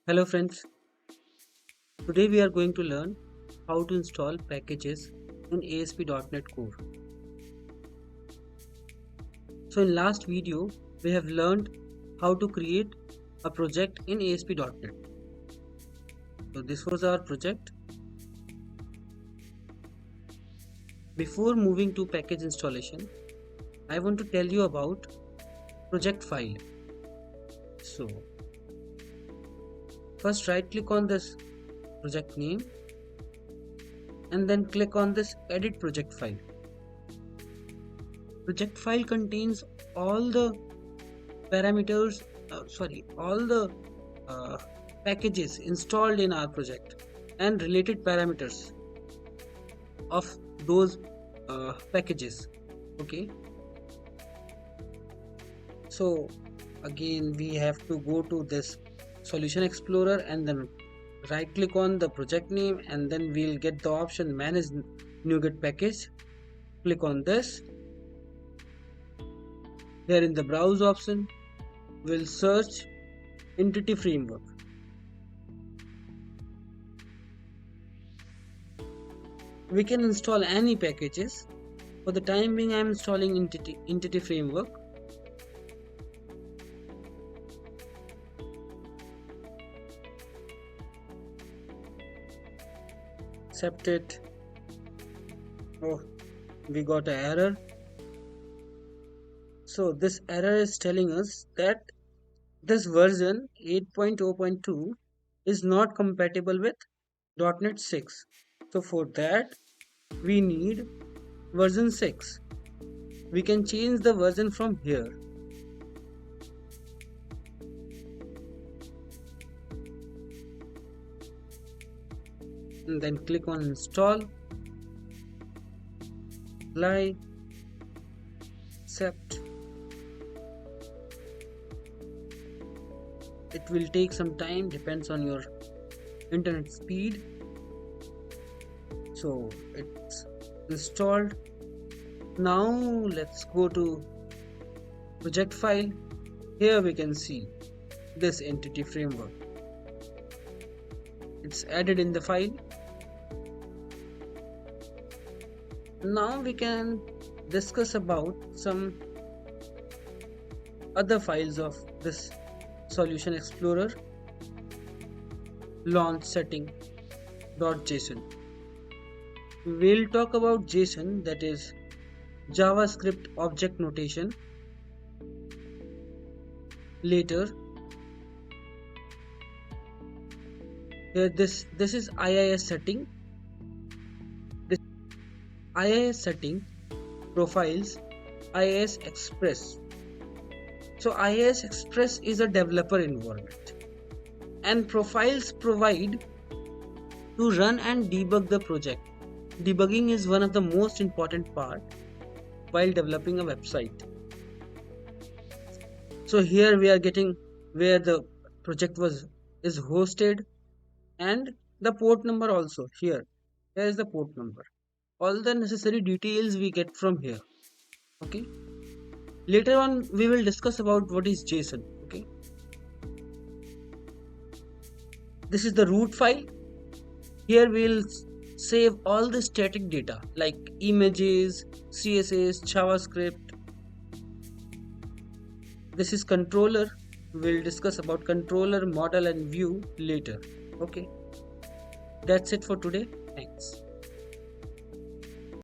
Hello friends, today we are going to learn how to install packages in ASP.NET Core. So in last video, we have learned how to create a project in ASP.NET. So this was our project. Before moving to package installation, I want to tell you about project file. So first right click on this project name and then click on this edit project file. Project file contains all the parameters all the uh, packages installed in our project and related parameters of those packages. Okay, so again we have to go to this solution explorer and then right click on the project name and then we'll get the option manage NuGet package. Click on this. Here in the browse option we'll search entity framework. We can install any packages. For the time being I am installing entity framework. Accept it. Oh, we got an error. So this error is telling us that this version 8.0.2 is not compatible with .NET 6. So for that we need version 6. We can change the version from here. And then click on install, apply, accept. It will take some time, depends on your internet speed. So it's installed. Now let's go to project file. Here we can see this entity framework. It's added in the file. Now we can discuss about some other files of this solution explorer. Launch setting.json. We'll talk about JSON, that is JavaScript object notation, later. Here this is IIS setting. This IIS setting profiles IIS Express. So IIS Express is a developer environment and profiles provide to run and debug the project. Debugging is one of the most important part while developing a website. So here we are getting where the project is hosted and the port number also. Here is the port number. All the necessary details we get from here. Okay, later on we will discuss about what is JSON. Okay, this is the root file. Here we'll save all the static data like images, CSS, JavaScript. This is controller. We'll discuss about controller, model and view later. Okay, that's it for today.